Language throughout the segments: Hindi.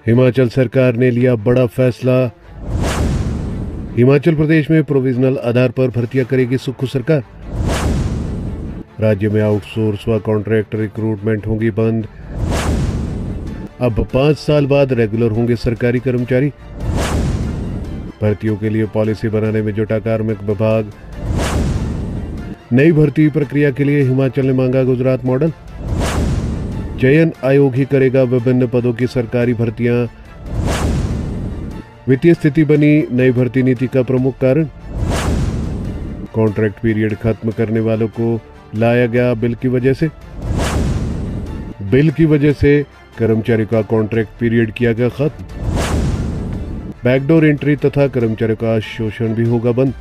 हिमाचल सरकार ने लिया बड़ा फैसला। हिमाचल प्रदेश में प्रोविजनल आधार पर भर्तियां करेगी सुक्खू सरकार। राज्य में आउटसोर्स व कॉन्ट्रैक्ट रिक्रूटमेंट होगी बंद। अब 5 साल बाद रेगुलर होंगे सरकारी कर्मचारी। भर्तियों के लिए पॉलिसी बनाने में जुटा कार्मिक विभाग। नई भर्ती प्रक्रिया के लिए हिमाचल ने मांगा गुजरात मॉडल। चयन आयोग ही करेगा विभिन्न पदों की सरकारी भर्तियां। वित्तीय स्थिति बनी नई भर्ती नीति का प्रमुख कारण। कॉन्ट्रैक्ट पीरियड खत्म करने वालों को लाया गया बिल की वजह से। बिल की वजह से कर्मचारी का कॉन्ट्रैक्ट पीरियड किया गया खत्म। बैकडोर एंट्री तथा कर्मचारियों का शोषण भी होगा बंद।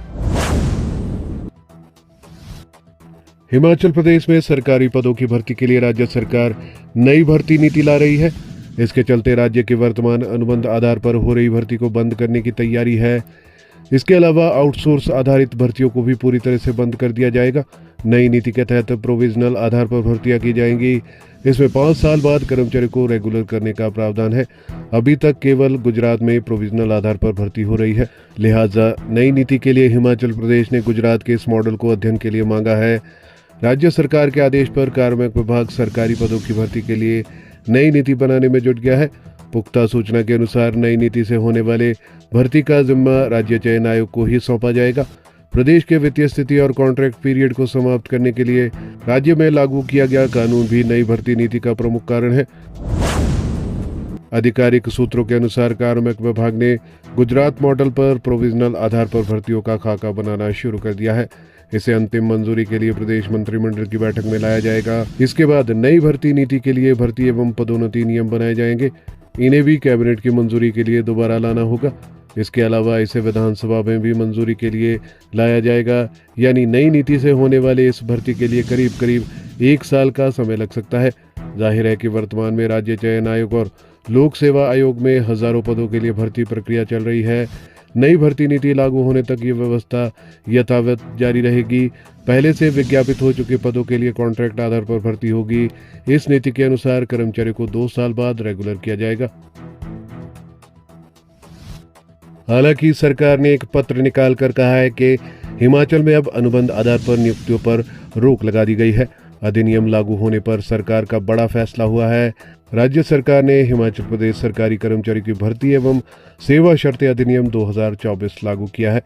हिमाचल प्रदेश में सरकारी पदों की भर्ती के लिए राज्य सरकार नई भर्ती नीति ला रही है। इसके चलते राज्य के वर्तमान अनुबंध आधार पर हो रही भर्ती को बंद करने की तैयारी है। इसके अलावा आउटसोर्स आधारित भर्तियों को भी पूरी तरह से बंद कर दिया जाएगा। नई नीति के तहत प्रोविजनल आधार पर भर्तियां की जाएंगी। इसमें 5 साल बाद कर्मचारी को रेगुलर करने का प्रावधान है। अभी तक केवल गुजरात में प्रोविजनल आधार पर भर्ती हो रही है। लिहाजा नई नीति के लिए हिमाचल प्रदेश ने गुजरात के इस मॉडल को अध्ययन के लिए मांगा है। राज्य सरकार के आदेश पर कार्मिक विभाग सरकारी पदों की भर्ती के लिए नई नीति बनाने में जुट गया है। पुख्ता सूचना के अनुसार नई नीति से होने वाले भर्ती का जिम्मा राज्य चयन आयोग को ही सौंपा जाएगा। प्रदेश के वित्तीय स्थिति और कॉन्ट्रैक्ट पीरियड को समाप्त करने के लिए राज्य में लागू किया गया कानून भी नई भर्ती नीति का प्रमुख कारण है। आधिकारिक सूत्रों के अनुसार कार्मिक विभाग ने गुजरात मॉडल पर प्रोविजनल आधार पर भर्तियों का खाका बनाना शुरू कर दिया है। इसे अंतिम मंजूरी के लिए प्रदेश मंत्रिमंडल की बैठक में लाया जाएगा। इसके बाद नई भर्ती नीति के लिए भर्ती एवं पदोन्नति नियम बनाए जाएंगे। इन्हें भी कैबिनेट की मंजूरी के लिए दोबारा लाना होगा। इसके अलावा इसे विधानसभा में भी मंजूरी के लिए लाया जाएगा। यानी नई नीति से होने वाले इस भर्ती के लिए करीब करीब 1 साल का समय लग सकता है। जाहिर है कि वर्तमान में राज्य चयन आयोग और लोक सेवा आयोग में हजारों पदों के लिए भर्ती प्रक्रिया चल रही है। नई भर्ती नीति लागू होने तक ये व्यवस्था यथावत जारी रहेगी। पहले से विज्ञापित हो चुके पदों के लिए कॉन्ट्रैक्ट आधार पर भर्ती होगी। इस नीति के अनुसार कर्मचारी को 2 साल बाद रेगुलर किया जाएगा। हालांकि सरकार ने एक पत्र निकालकर कहा है कि हिमाचल में अब अनुबंध आधार पर नियुक्तियों पर रोक लगा दी गई है। अधिनियम लागू होने पर सरकार का बड़ा फैसला हुआ है। राज्य सरकार ने हिमाचल प्रदेश सरकारी कर्मचारी की भर्ती एवं सेवा शर्तें अधिनियम 2024 लागू किया है।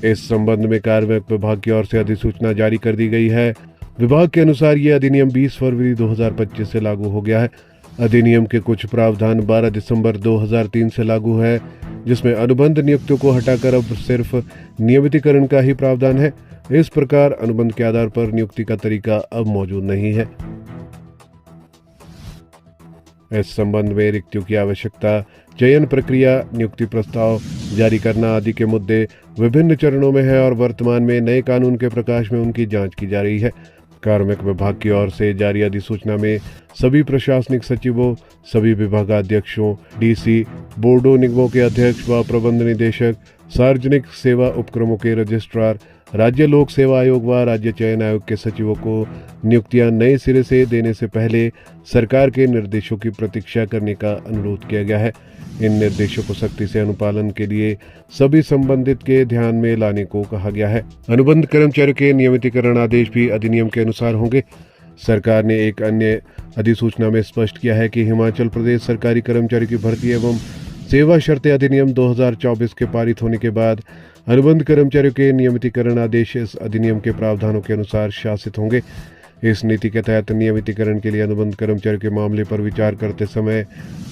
इस संबंध में कार्मिक विभाग की ओर से अधिसूचना जारी कर दी गई है। विभाग के अनुसार यह अधिनियम 20 फरवरी 2025 से लागू हो गया है। अधिनियम के कुछ प्रावधान 12 दिसंबर 2003 से लागू है, जिसमें अनुबंध नियुक्तियों को हटाकर अब सिर्फ नियमितीकरण का ही प्रावधान है। इस प्रकार अनुबंध के आधार पर नियुक्ति का तरीका अब मौजूद नहीं है। इस संबंध में रिक्तियों की आवश्यकता, चयन प्रक्रिया, नियुक्ति प्रस्ताव जारी करना आदि के मुद्दे विभिन्न चरणों में है और वर्तमान में नए कानून के प्रकाश में उनकी जांच की जा रही है। कार्मिक विभाग की ओर से जारी अधिसूचना में सभी प्रशासनिक सचिवों, सभी विभागाध्यक्षों, डीसी, बोर्डों निगमों के अध्यक्ष व प्रबंध निदेशक, सार्वजनिक सेवा उपक्रमों के रजिस्ट्रार, राज्य लोक सेवा आयोग व राज्य चयन आयोग के सचिवों को नियुक्तियां नए सिरे से देने से पहले सरकार के निर्देशों की प्रतीक्षा करने का अनुरोध किया गया है। इन निर्देशों को सख्ती से अनुपालन के लिए सभी संबंधित के ध्यान में लाने को कहा गया है। अनुबंध कर्मचारियों के नियमितीकरण आदेश भी अधिनियम के अनुसार होंगे। सरकार ने एक अन्य अधिसूचना में स्पष्ट किया है कि हिमाचल प्रदेश सरकारी कर्मचारी की भर्ती एवं सेवा शर्तें अधिनियम 2024 के पारित होने के बाद अनुबंध कर्मचारियों के नियमितीकरण आदेश इस अधिनियम के प्रावधानों के अनुसार शासित होंगे। इस नीति के तहत नियमितीकरण के लिए अनुबंध कर्मचारियों के मामले पर विचार करते समय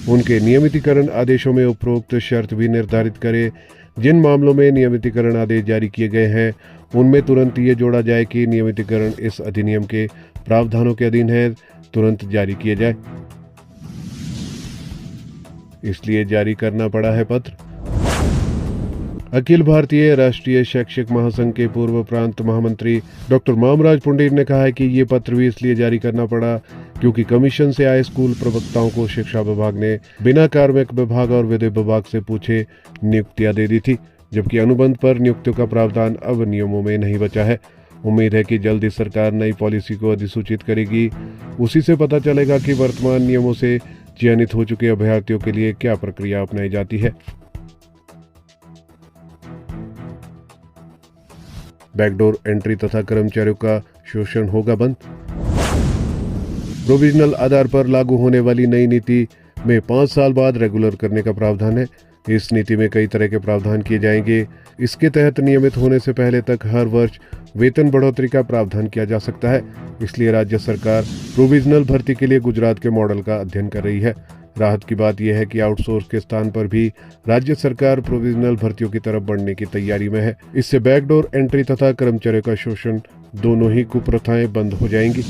उनके नियमितीकरण आदेशों में उपरोक्त शर्त भी निर्धारित करें। जिन मामलों में नियमितीकरण आदेश जारी किए गए हैं उनमें तुरंत ये जोड़ा जाए कि नियमितीकरण इस अधिनियम के प्रावधानों के अधीन है, तुरंत जारी किए जाए। इसलिए जारी करना पड़ा है पत्र। अखिल भारतीय राष्ट्रीय शैक्षिक महासंघ के पूर्व प्रांत महामंत्री डॉक्टर मामराज पुंडीर ने कहा है कि ये पत्र भी इसलिए जारी करना पड़ा क्योंकि कमीशन से आए स्कूल प्रवक्ताओं को शिक्षा विभाग ने बिना कार्मिक विभाग और विधि विभाग से पूछे नियुक्तियां दे दी थी, जबकि अनुबंध पर नियुक्तियों का प्रावधान अब नियमों में नहीं बचा है। उम्मीद है कि जल्द ही सरकार नई पॉलिसी को अधिसूचित करेगी। उसी से पता चलेगा कि वर्तमान नियमों से चयनित हो चुके अभ्यर्थियों के लिए क्या प्रक्रिया अपनाई जाती है। बैकडोर एंट्री तथा कर्मचारियों का शोषण होगा बंद। प्रोविजनल आधार पर लागू होने वाली नई नीति में 5 साल बाद रेगुलर करने का प्रावधान है। इस नीति में कई तरह के प्रावधान किए जाएंगे। इसके तहत नियमित होने से पहले तक हर वर्ष वेतन बढ़ोतरी का प्रावधान किया जा सकता है। इसलिए राज्य सरकार प्रोविजनल भर्ती के लिए गुजरात के मॉडल का अध्ययन कर रही है। राहत की बात यह है कि आउटसोर्स के स्थान पर भी राज्य सरकार प्रोविजनल भर्तियों की तरफ बढ़ने की तैयारी में है। इससे बैकडोर एंट्री तथा कर्मचारियों का शोषण दोनों ही कुप्रथाएं बंद हो जाएंगी।